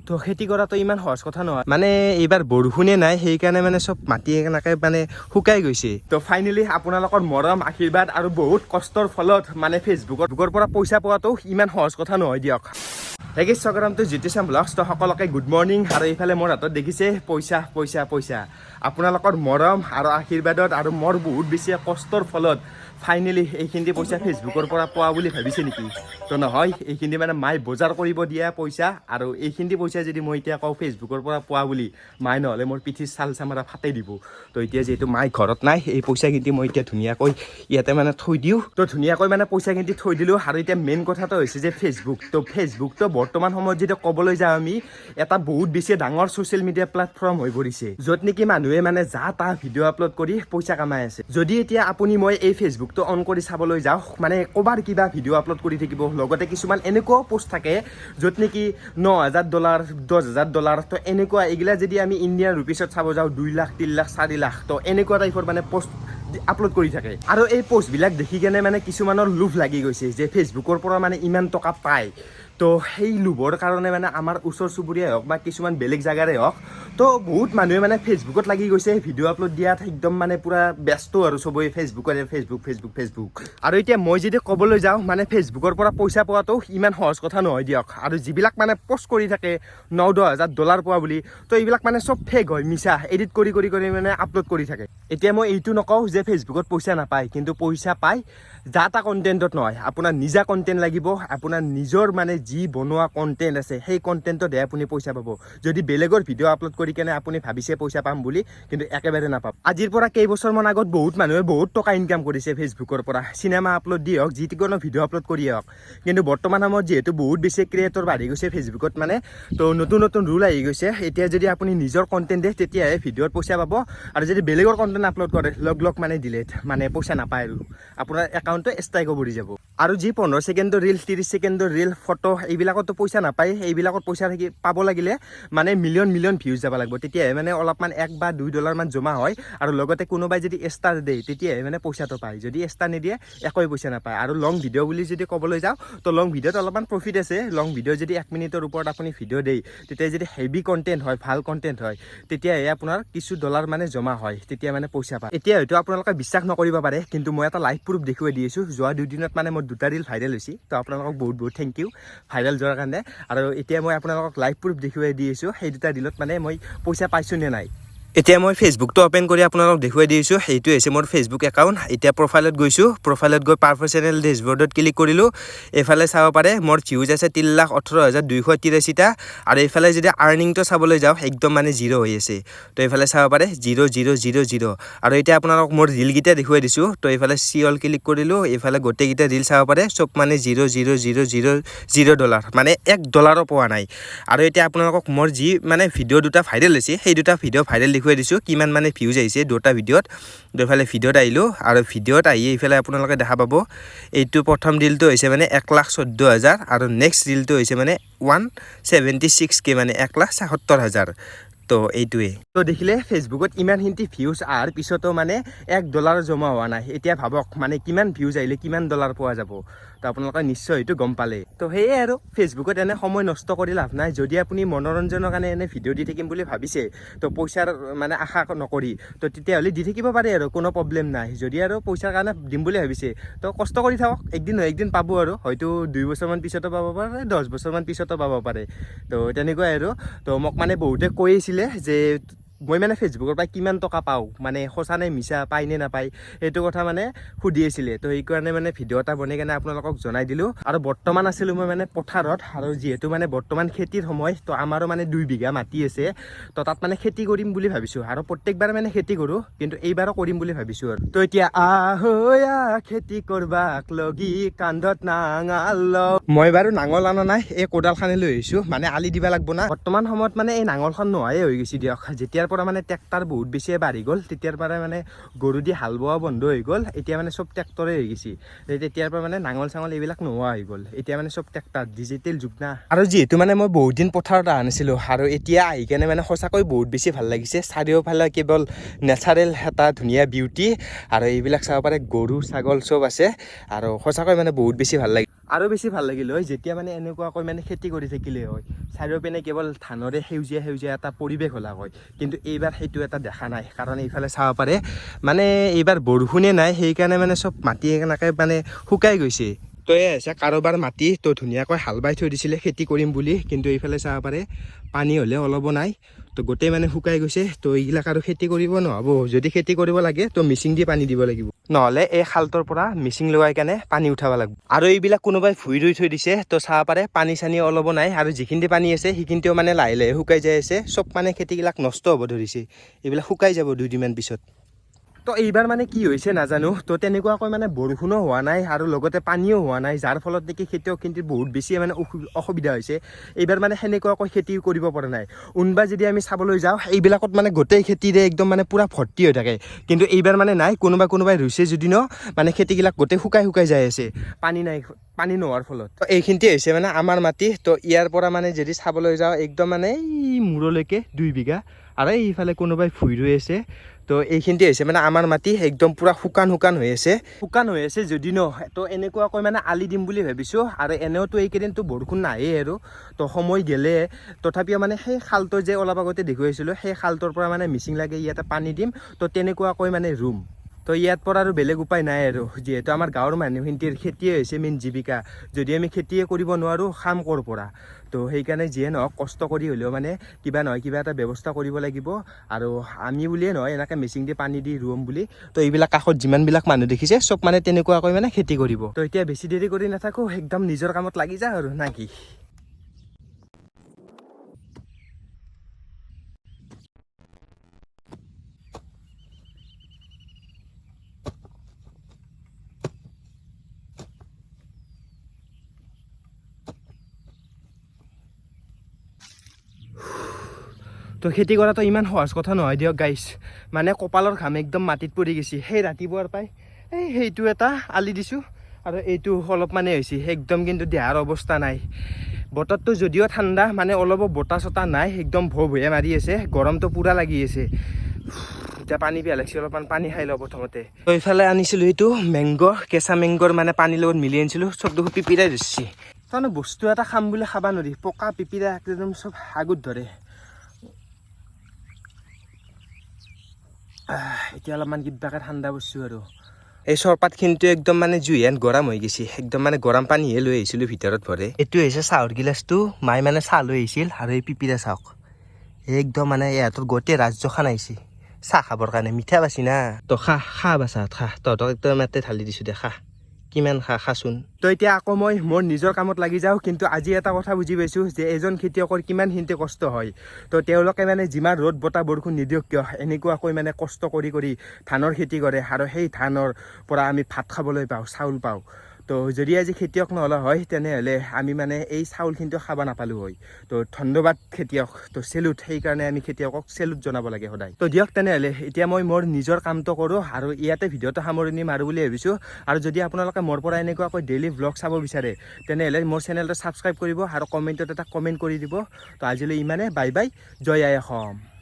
তো খেতি কৰাটো ইমান সহজ কথা নহয় মানে এইবাৰ বৰষুণে নাই সেইকাৰণে মানে চব মাটি এনেকৈ মানে শুকাই গৈছে তো ফাইনেলি আপোনালোকৰ মৰম আশীৰ্বাদ আৰু বহুত কষ্টৰ ফলত মানে ফেচবুকৰ পৰা পইচা পোৱাটো ইমান সহজ কথা নহয় দিয়ক হেগে স্বাগতমটো জিতু চাম ব্লগছ তো সকলোকে গুড মৰ্নিং আৰু এইফালে মোৰ হাতত দেখিছে পইচা পইচা পইচা আপোনালোকৰ মৰম আৰু আশীৰ্বাদত আৰু মোৰ বহুত বেছি কষ্টৰ ফলত ফাইনেলি এইখিনি পইচা ফেচবুকৰ পৰা পোৱা বুলি ভাবিছে নেকি তো নহয় এইখিনি মানে মাই বজাৰ কৰিব দিয়া পইচা আৰু এইখিনি পইচা যদি মই এতিয়া কওঁ ফেচবুকৰ পৰা পোৱা বুলি মাই নহ'লে মোৰ পিঠিৰ চাল চামৰা ফাটাই দিব তো এতিয়া যিহেতু মাই ঘৰত নাই এই পইচাখিনি মই এতিয়া ধুনীয়াকৈ ইয়াতে মানে থৈ দিওঁ তো ধুনীয়াকৈ মানে পইচাখিনি থৈ দিলোঁ আৰু এতিয়া মেইন কথাটো হৈছে যে ফেচবুকটো বৰ্তমান সময়ত যেতিয়া ক'বলৈ যাওঁ আমি এটা বহুত বেছি ডাঙৰ ছ'চিয়েল মিডিয়া প্লেটফৰ্ম হৈ পৰিছে য'ত নেকি মানুহে মানে যা তা ভিডিঅ' আপলোড কৰি পইচা কামাই আছে যদি এতিয়া আপুনি মই এই ফেচবুকটো অন কৰি চাবলৈ যাওঁ মানে ক'বাৰ কিবা ভিডিঅ' আপলোড কৰি থাকিব লগতে কিছুমান এনেকুৱাও পোষ্ট থাকে য'ত নেকি $9,000 $10,000 তো এনেকুৱা এইগিলা যদি আমি ইণ্ডিয়ান ৰুপিছত চাব যাওঁ 2 লাখ 3 লাখ 4 লাখ তো এনেকুৱা টাইপৰ মানে পোষ্ট আপলোড কৰি থাকে আৰু এই পোষ্টবিলাক দেখি কেনে মানে কিছুমানৰ লোভ লাগি গৈছে যে ফেচবুকৰ পৰা মানে ইমান টকা পায় তো সেই লোভৰ কাৰণে মানে আমাৰ ওচৰ চুবুৰীয়াই হওক বা কিছুমান বেলেগ জাগাৰে হওক তো বহুত মানুহে মানে ফেচবুকত লাগি গৈছে ভিডিঅ' আপলোড দিয়াত একদম মানে পুৰা ব্যস্ত আৰু চবেই ফেচবুক আৰু এতিয়া মই যদি ক'বলৈ যাওঁ মানে ফেচবুকৰ পৰা পইচা পোৱাটো ইমান সহজ কথা নহয় দিয়ক আৰু যিবিলাক মানে পোষ্ট কৰি থাকে $9,000 পোৱা বুলি তো এইবিলাক মানে চব ফেক হয় মিছা এডিট কৰি মানে আপলোড কৰি থাকে এতিয়া মই এইটো নকওঁ যে ফেচবুকত পইচা নাপায় কিন্তু পইচা পায় যা তা কণ্টেণ্টত নহয় আপোনাৰ নিজা কণ্টেণ্ট লাগিব আপোনাৰ নিজৰ মানে যি বনোৱা কণ্টেণ্ট আছে সেই কণ্টেণ্টতহে আপুনি পইচা পাব যদি বেলেগৰ ভিডিঅ' আপলোড কৰি কেনে আপুনি ভাবিছে পইচা পাম বুলি কিন্তু একেবাৰে নাপাব আজিৰ পৰা কেইবছৰমান আগত বহুত মানুহে বহুত টকা ইনকাম কৰিছে ফেচবুকৰ পৰা চিনেমা আপলোড দি হওক যিকোনো ভিডিঅ' আপলোড কৰিয়ে হওক কিন্তু বৰ্তমান সময়ত যিহেতু বহুত বেছি ক্ৰিয়েটৰ বাঢ়ি গৈছে ফেচবুকত মানে তো নতুন ৰুল আহি গৈছে এতিয়া যদি আপুনি নিজৰ কণ্টেণ্ট দিয়ে তেতিয়াহে ভিডিঅ'ত পইচা পাব আৰু যদি বেলেগৰ কণ্টেণ্ট আপলোড কৰে লগ মানে ডিলেট মানে পইচা নাপায় আৰু আপোনাৰ একাউণ্টটো ষ্ট্ৰাইক পৰি যাব আৰু যি 15 ছেকেণ্ডৰ ৰিল 30 ছেকেণ্ডৰ ৰিল ফটো এইবিলাকতো পইচা নাপায় এইবিলাকত পইচা পাব লাগিলে মানে মিলিয়ন ভিউজ যাব লাগিব তেতিয়াহে মানে অলপমান $1 বা $2 মান জমা হয় আৰু লগতে কোনোবাই যদি ষ্টাৰ দিয়ে তেতিয়াহে মানে পইচাটো পায় যদি ষ্টাৰ নিদিয়ে একোৱে পইচা নাপায় আৰু লং ভিডিঅ' বুলি যদি ক'বলৈ যাওঁ তো লং ভিডিঅ'ত অলপমান প্ৰফিট আছে লং ভিডিঅ' যদি 1 মিনিটৰ ওপৰত আপুনি ভিডিঅ' দিয়ে তেতিয়া যদি হেভি কণ্টেণ্ট হয় ভাল কণ্টেণ্ট হয় তেতিয়াহে আপোনাৰ কিছু ডলাৰ মানে জমা হয় তেতিয়া মানে পইচা পায় এতিয়া হয়তো আপোনালোকে বিশ্বাস নকৰিব পাৰে কিন্তু মই এটা লাইভ প্ৰুফ দেখুৱাই দি আছোঁ যোৱা 2 দিনত মানে মোৰ 2টা ৰিল ভাইৰেল হৈছে তো আপোনালোকক বহুত থেংক ইউ ভাইৰেল যোৱাৰ কাৰণে আৰু এতিয়া মই আপোনালোকক লাইভ প্ৰুফ দেখুৱাই দি আছোঁ সেই 2টা ৰিলত মানে মই পইচা পাইছোঁ নে নাই এতিয়া মই ফেচবুকটো অপেন কৰি আপোনালোকক দেখুৱাই দিছোঁ সেইটো হৈছে মোৰ ফেচবুক একাউণ্ট এতিয়া প্ৰফাইলত গৈছোঁ প্ৰফাইলত গৈ পাৰফেচনেল ডেছবৰ্ডত ক্লিক কৰিলোঁ এইফালে চাব পাৰে মোৰ ভিউজ আছে 3,18,283টা আৰু এইফালে যদি আৰ্নিংটো চাবলৈ যাওঁ একদম মানে 0 হৈ আছে তো এইফালে চাব পাৰে 0 আৰু এতিয়া আপোনালোকক মোৰ ৰিলকেইটা দেখুৱাই দিছোঁ তো এইফালে চিঅল ক্লিক কৰিলোঁ এইফালে গোটেইকেইটা ৰিল চাব পাৰে চব মানে $0 মানে $1 পোৱা নাই আৰু এতিয়া আপোনালোকক মোৰ যি মানে ভিডিঅ' 2টা ভাইৰেল হৈছে সেই 2টা ভিডিঅ' ভাইৰেল দেখুৱাই দিছোঁ কিমান মানে ভিউজ আহিছে 2টা ভিডিঅ'ত এইফালে ভিডিঅ'ত আহিলোঁ আৰু ভিডিঅ'ত আহি এইফালে আপোনালোকে দেখা পাব এইটো প্ৰথম ৰিলটো হৈছে মানে 1,14,000 আৰু নেক্সট ৰিলটো হৈছে মানে 176K মানে 1,77,000 তো এইটোৱে তো দেখিলে ফেচবুকত ইমানখিনি ভিউজ অহাৰ পিছতো মানে $1 জমা হোৱা নাই এতিয়া ভাবক মানে কিমান ভিউজ আহিলে কিমান ডলাৰ পোৱা যাব তো আপোনালোকে নিশ্চয় এইটো গম পালে তো সেয়ে আৰু ফেচবুকত এনে সময় নষ্ট কৰি লাভ নাই যদি আপুনি মনোৰঞ্জনৰ কাৰণে এনে ভিডিঅ' দি থাকিম বুলি ভাবিছে তো পইচাৰ মানে আশা নকৰি তো তেতিয়াহ'লে দি থাকিব পাৰে আৰু কোনো প্ৰব্লেম নাই যদি আৰু পইচাৰ কাৰণে দিম বুলি ভাবিছে তো কষ্ট কৰি থাকক একদিন নহয় একদিন পাব আৰু হয়তো 2 বছৰমান পিছতো পাব পাৰে 10 বছৰমান পিছতো পাব পাৰে তো তেনেকুৱাই আৰু তো মোক মানে বহুতে কৈ আছিলে যে মই মানে ফেচবুকৰ পৰা কিমান টকা পাওঁ মানে সঁচা নে মিছা পায় নে নাপায় সেইটো কথা মানে সুধি আছিলে তো সেইকাৰণে মানে ভিডিঅ' এটা বনাই কেনে আপোনালোকক জনাই দিলোঁ আৰু বৰ্তমান আছিলোঁ মই মানে পথাৰত আৰু যিহেতু মানে বৰ্তমান খেতিৰ সময় তো আমাৰো মানে 2 বিঘা মাটি আছে তো তাত মানে খেতি কৰিম বুলি ভাবিছোঁ আৰু প্ৰত্যেকবাৰ মানে খেতি কৰোঁ কিন্তু এইবাৰো কৰিম বুলি ভাবিছোঁ আৰু তো এতিয়া আহয়া খেতি কৰবাক লগি কান্ধত নাঙাল মই বাৰু নাঙল আনা নাই এই কোদালখানি লৈ আহিছোঁ মানে আলি দিব লাগিব না বৰ্তমান সময়ত মানে এই নাঙলখন নোহোৱাই হৈ গৈছে দিয়ক যেতিয়া পৰা মানে ট্ৰেক্টৰ বহুত বেছি বাঢ়ি গ'ল তেতিয়াৰ পৰা মানে গৰু দি হাল বোৱা বন্ধ হৈ গ'ল এতিয়া মানে চব ট্ৰেক্টৰে হৈ গৈছে তেতিয়াৰ পৰা মানে নাঙল চাঙল এইবিলাক নোহোৱা হৈ গ'ল এতিয়া মানে চব ট্ৰেক্টৰ ডিজিটেল যুগ না আৰু যিহেতু মানে মই বহুত দিন পথাৰত অহা নাছিলোঁ আৰু এতিয়া আহি কেনে মানে সঁচাকৈ বহুত বেছি ভাল লাগিছে চাৰিওফালে কেৱল নেচাৰেল এটা ধুনীয়া বিউটি আৰু এইবিলাক চাব পাৰে গৰু ছাগল চব আছে আৰু সঁচাকৈ মানে বহুত বেছি ভাল লাগে আৰু বেছি ভাল লাগিল হয় যেতিয়া মানে এনেকুৱাকৈ মানে খেতি কৰি থাকিলে হয় চাৰিওপিনে কেৱল ধানৰে সেউজীয়া সেউজীয়া এটা পৰিৱেশ হ'লা হয় কিন্তু এইবাৰ সেইটো এটা দেখা নাই কাৰণ এইফালে চাব পাৰে মানে এইবাৰ বৰষুণে নাই সেইকাৰণে মানে চব মাটি এনেকৈ মানে শুকাই গৈছে তো এই আছে কাৰোবাৰ মাটি তো ধুনীয়াকৈ হাল বাই থৈ দিছিলে খেতি কৰিম বুলি কিন্তু এইফালে চাব পাৰে পানী হ'লে অলপো নাই তো গোটেই মানে শুকাই গৈছে তো এইবিলাক আৰু খেতি কৰিব নহ'ব যদি খেতি কৰিব লাগে তো মিচিং দি পানী দিব লাগিব নহ'লে এই খালটোৰ পৰা মিচিং লগাই কেনে পানী উঠাব লাগিব আৰু এইবিলাক কোনোবাই ভুই ৰুই থৈ দিছে তো চাব পাৰে পানী চানী অলপো নাই আৰু যিখিনি পানী আছে সেইখিনিতেও মানে লাহে লাহে শুকাই যাই আছে চব মানে খেতিবিলাক নষ্ট হ'ব ধৰিছে এইবিলাক শুকাই যাব দুদিনমান পিছত তো এইবাৰ মানে কি হৈছে নাজানো তো তেনেকুৱাকৈ মানে বৰষুণো হোৱা নাই আৰু লগতে পানীও হোৱা নাই যাৰ ফলত নেকি খেতিয়ক কিন্তু বহুত বেছি মানে অসুবিধা হৈছে এইবাৰ মানে সেনেকুৱাকৈ খেতি কৰিব পৰা নাই উনবা যদি আমি চাবলৈ যাওঁ এইবিলাকত মানে গোটেই খেতিৰে একদম মানে পুৰা ভৰ্তি হৈ থাকে কিন্তু এইবাৰ মানে নাই কোনোবাই ৰুইছে যদি ন মানে খেতিবিলাক গোটেই শুকাই যাই আছে পানী নাই পানী নোহোৱাৰ ফলত তো এইখিনিতে হৈছে মানে আমাৰ মাটি তো ইয়াৰ পৰা মানে যদি চাবলৈ যাওঁ একদম মানে এই মূৰলৈকে 2 বিঘা আৰু এইফালে কোনোবাই ভুই ৰুই আছে তো এইখিনিতে হৈছে মানে আমাৰ মাটি একদম পুৰা শুকান হৈ আছে যদি ন তো এনেকুৱাকৈ মানে আলি দিম বুলি ভাবিছোঁ আৰু এনেওতো এইকেইদিনতো বৰষুণ নাহেই আৰু তো সময় গেলে তথাপিও মানে সেই খালটো যে অলপ আগতে দেখুৱাইছিলোঁ সেই খালটোৰ পৰা মানে মিচিং লাগে ইয়াতে পানী দিম তো তেনেকুৱাকৈ মানে ৰুম তো ইয়াত পৰা আৰু বেলেগ উপায় নাই আৰু যিহেতু আমাৰ গাঁৱৰ মানুহখিনিৰ খেতিয়ে হৈছে মেইন জীৱিকা যদি আমি খেতিয়ে কৰিব নোৱাৰোঁ খাম ক'ৰ পৰা তো সেইকাৰণে যিয়ে নহওক কষ্ট কৰি হ'লেও মানে কিবা নহয় কিবা এটা ব্যৱস্থা কৰিব লাগিব আৰু আমি বুলিয়ে নহয় এনেকৈ মেচিন দি পানী দি ৰুম বুলি তো এইবিলাক কাষত যিমানবিলাক মানুহ দেখিছে চব মানে তেনেকুৱাকৈ মানে খেতি কৰিব তো এতিয়া বেছি দেৰি কৰি নাথাকোঁ একদম নিজৰ কামত লাগি যাওঁ আৰু না কি তো খেতি কৰাটো ইমান সহজ কথা নহয় দিয়ক গাইছ মানে কপালৰ ঘাম একদম মাটিত পৰি গৈছে সেই ৰাতিপুৱাৰ পাই সেইটো এটা আলি দিছোঁ আৰু এইটো অলপ মানে হৈছে একদম কিন্তু দেহাৰ অৱস্থা নাই বতৰটো যদিও ঠাণ্ডা মানে অলপ বতাহ চতাহ নাই একদম ভয়ে মাৰি আছে গৰমটো পূৰা লাগি আছে এতিয়া পানী পিয়াহ লাগিছে অলপমান পানী খাই লওঁ প্ৰথমতে তো এইফালে আনিছিলোঁ এইটো কেঁচা মেংগৰ মানে পানীৰ লগত মিলি আনিছিলোঁ চব দেখোন পিপিৰাই ধৰিছে তাৰমানে বস্তু এটা খাম বুলি খাব নোৱাৰি পকা পিপিৰা একদম চব আগত ধৰে এতিয়া অলপমান কিবাকে ঠাণ্ডা বস্তু আৰু এই চৰপাতখিনিতো একদম মানে জুইহেন গৰম হৈ গৈছে একদম মানে গৰম পানীহে লৈ আহিছিলোঁ ভিতৰত ভৰে এইটো হৈছে চাহৰ গিলাচটো মায়ে মানে চাহ লৈ আহিছিল আৰু এই পিপিৰা চাওক একদম মানে ইহঁতৰ গোটেই ৰাজ্যখন আহিছে চাহ খাবৰ কাৰণে মিঠা পাইছি না তো খা বাচাত খা তহঁতক একদম ইয়াতে ঢালি দিছোঁ দে খা কিমান খাচোন তো এতিয়া আকৌ মই মোৰ নিজৰ কামত লাগি যাওঁ কিন্তু আজি এটা কথা বুজি পাইছোঁ যে এজন খেতিয়কৰ কিমানখিনিতে কষ্ট হয় তো তেওঁলোকে মানে যিমান ৰ'দ বতাহ বৰষুণ নিদিয়ক কিয় এনেকুৱাকৈ মানে কষ্ট কৰি ধানৰ খেতি কৰে আৰু সেই ধানৰ পৰা আমি ভাত খাবলৈ পাওঁ চাউল পাওঁ তো যদি আজি খেতিয়ক নহ'লে হয় তেনেহ'লে আমি মানে এই চাউলখিনিতো খাব নাপালোঁ হয় তো ধন্যবাদ খেতিয়ক তো চেলুট সেইকাৰণে আমি খেতিয়কক চেলুট জনাব লাগে সদায় তো দিয়ক তেনেহ'লে এতিয়া মই মোৰ নিজৰ কামটো কৰোঁ আৰু ইয়াতে ভিডিঅ'টো সামৰণি মাৰোঁ বুলি ভাবিছোঁ আৰু যদি আপোনালোকে মোৰ পৰা এনেকুৱাকৈ ডেইলি ভ্লগ চাব বিচাৰে তেনেহ'লে মোৰ চেনেলটো ছাবস্ক্ৰাইব কৰিব আৰু কমেণ্টত এটা কমেণ্ট কৰি দিব তো আজিলৈ ইমানে বাই বাই জয় আই অসম।